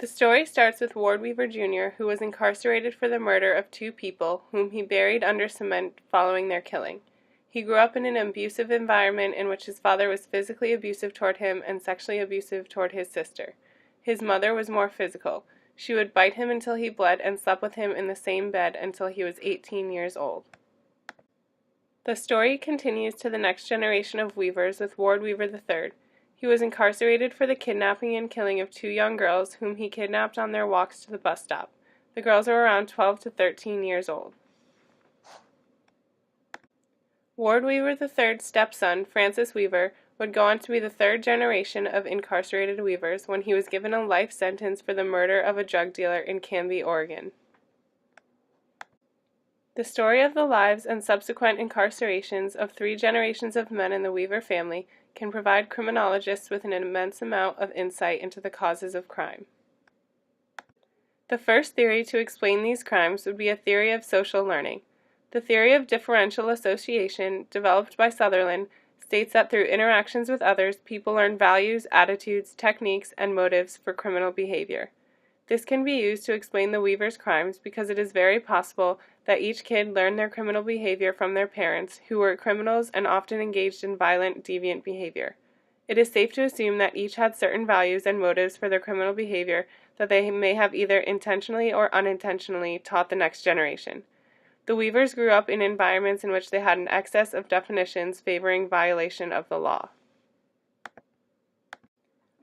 The story starts with Ward Weaver Jr., who was incarcerated for the murder of two people whom he buried under cement following their killing. He grew up in an abusive environment in which his father was physically abusive toward him and sexually abusive toward his sister. His mother was more physical. She would bite him until he bled and slept with him in the same bed until he was 18 years old. The story continues to the next generation of Weavers with Ward Weaver III. He was incarcerated for the kidnapping and killing of two young girls whom he kidnapped on their walks to the bus stop. The girls were around 12 to 13 years old. Ward Weaver III's stepson, Francis Weaver, would go on to be the third generation of incarcerated Weavers when he was given a life sentence for the murder of a drug dealer in Canby, Oregon. The story of the lives and subsequent incarcerations of three generations of men in the Weaver family can provide criminologists with an immense amount of insight into the causes of crime. The first theory to explain these crimes would be a theory of social learning. The theory of differential association, developed by Sutherland, states that through interactions with others, people learn values, attitudes, techniques, and motives for criminal behavior. This can be used to explain the Weavers' crimes because it is very possible that each kid learned their criminal behavior from their parents, who were criminals and often engaged in violent, deviant behavior. It is safe to assume that each had certain values and motives for their criminal behavior that they may have either intentionally or unintentionally taught the next generation. The Weavers grew up in environments in which they had an excess of definitions favoring violation of the law.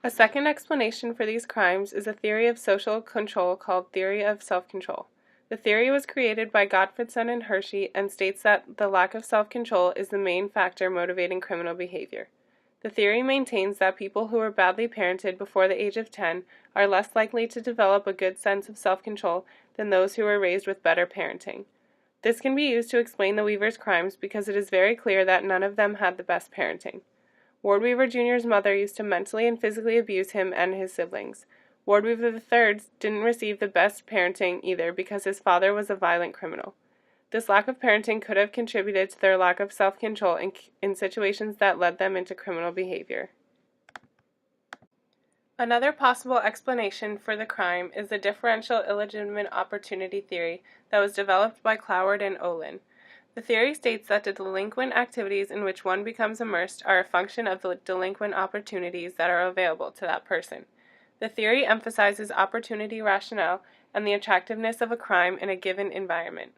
A second explanation for these crimes is a theory of social control called theory of self-control. The theory was created by Gottfredson and Hershey and states that the lack of self-control is the main factor motivating criminal behavior. The theory maintains that people who were badly parented before the age of 10 are less likely to develop a good sense of self-control than those who were raised with better parenting. This can be used to explain the Weavers' crimes because it is very clear that none of them had the best parenting. Ward Weaver Jr.'s mother used to mentally and physically abuse him and his siblings. Ward Weaver III didn't receive the best parenting either because his father was a violent criminal. This lack of parenting could have contributed to their lack of self-control in situations that led them into criminal behavior. Another possible explanation for the crime is the differential illegitimate opportunity theory that was developed by Cloward and Olin. The theory states that the delinquent activities in which one becomes immersed are a function of the delinquent opportunities that are available to that person. The theory emphasizes opportunity rationale and the attractiveness of a crime in a given environment.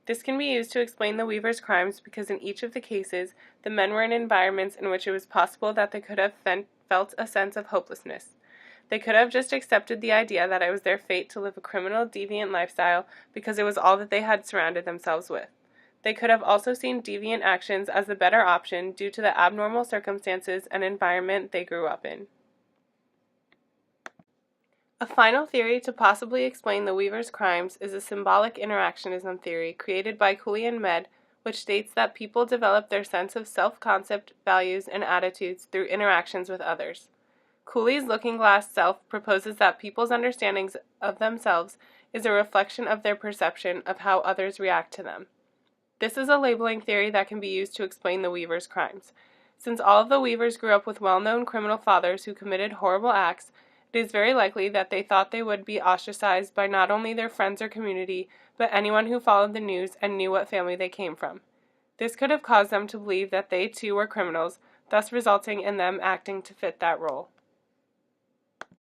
This can be used to explain the Weavers' crimes because in each of the cases, the men were in environments in which it was possible that they could have felt a sense of hopelessness. They could have just accepted the idea that it was their fate to live a criminal, deviant lifestyle because it was all that they had surrounded themselves with. They could have also seen deviant actions as the better option due to the abnormal circumstances and environment they grew up in. A final theory to possibly explain the Weavers' crimes is a symbolic interactionism theory created by Cooley and Med, which states that people develop their sense of self-concept, values, and attitudes through interactions with others. Cooley's looking glass self proposes that people's understandings of themselves is a reflection of their perception of how others react to them. This is a labeling theory that can be used to explain the Weavers' crimes. Since all of the Weavers grew up with well-known criminal fathers who committed horrible acts, it is very likely that they thought they would be ostracized by not only their friends or community, but anyone who followed the news and knew what family they came from. This could have caused them to believe that they too were criminals, thus resulting in them acting to fit that role.